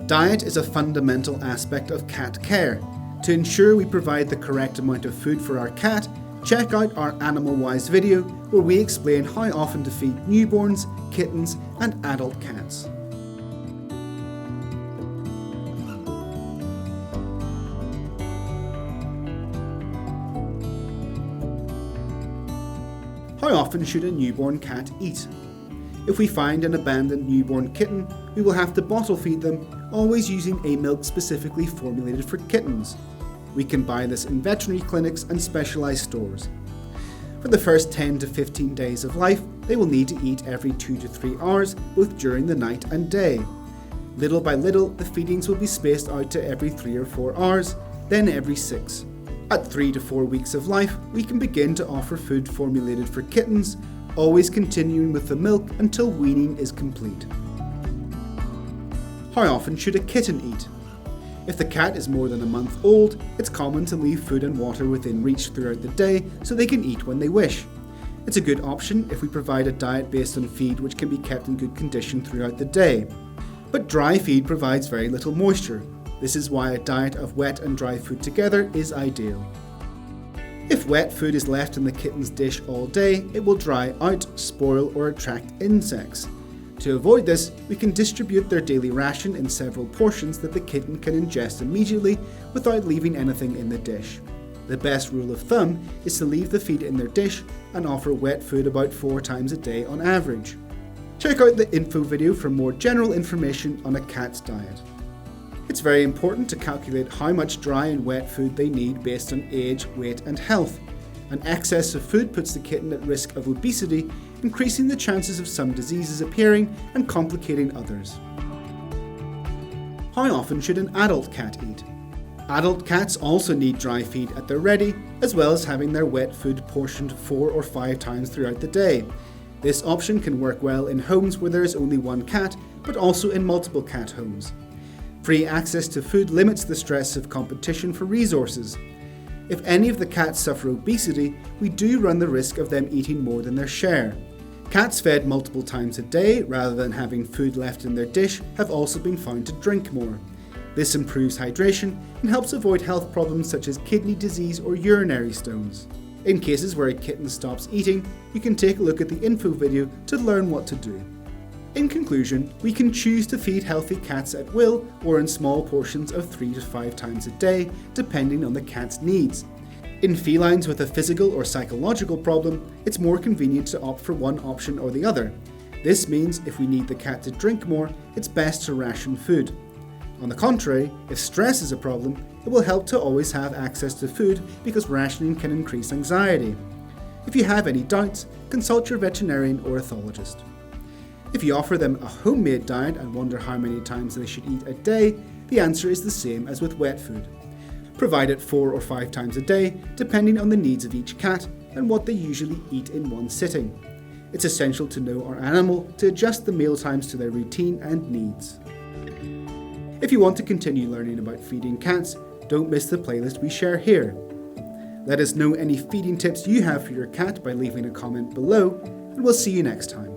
Diet is a fundamental aspect of cat care. To ensure we provide the correct amount of food for our cat, check out our AnimalWised video where we explain how often to feed newborns, kittens and adult cats. How often should a newborn cat eat? If we find an abandoned newborn kitten, we will have to bottle feed them, always using a milk specifically formulated for kittens. We can buy this in veterinary clinics and specialised stores. For the first 10 to 15 days of life, they will need to eat every 2 to 3 hours, both during the night and day. Little by little, the feedings will be spaced out to every 3 or 4 hours, then every 6. At 3 to 4 weeks of life, we can begin to offer food formulated for kittens, always continuing with the milk until weaning is complete. How often should a kitten eat? If the cat is more than a month old, it's common to leave food and water within reach throughout the day so they can eat when they wish. It's a good option if we provide a diet based on feed which can be kept in good condition throughout the day. But dry feed provides very little moisture. This is why a diet of wet and dry food together is ideal. If wet food is left in the kitten's dish all day, it will dry out, spoil or attract insects. To avoid this, we can distribute their daily ration in several portions that the kitten can ingest immediately without leaving anything in the dish. The best rule of thumb is to leave the feed in their dish and offer wet food about 4 times a day on average. Check out the info video for more general information on a cat's diet. It's very important to calculate how much dry and wet food they need based on age, weight and health. An excess of food puts the kitten at risk of obesity, increasing the chances of some diseases appearing and complicating others. How often should an adult cat eat? Adult cats also need dry feed at their ready, as well as having their wet food portioned 4 or 5 times throughout the day. This option can work well in homes where there is only one cat, but also in multiple cat homes. Free access to food limits the stress of competition for resources. If any of the cats suffer obesity, we do run the risk of them eating more than their share. Cats fed multiple times a day, rather than having food left in their dish, have also been found to drink more. This improves hydration and helps avoid health problems such as kidney disease or urinary stones. In cases where a kitten stops eating, you can take a look at the info video to learn what to do. In conclusion, we can choose to feed healthy cats at will or in small portions of 3 to 5 times a day, depending on the cat's needs. In felines with a physical or psychological problem, it's more convenient to opt for one option or the other. This means if we need the cat to drink more, it's best to ration food. On the contrary, if stress is a problem, it will help to always have access to food because rationing can increase anxiety. If you have any doubts, consult your veterinarian or ethologist. If you offer them a homemade diet and wonder how many times they should eat a day, the answer is the same as with wet food. Provide it 4 or 5 times a day, depending on the needs of each cat and what they usually eat in one sitting. It's essential to know our animal to adjust the meal times to their routine and needs. If you want to continue learning about feeding cats, don't miss the playlist we share here. Let us know any feeding tips you have for your cat by leaving a comment below, and we'll see you next time.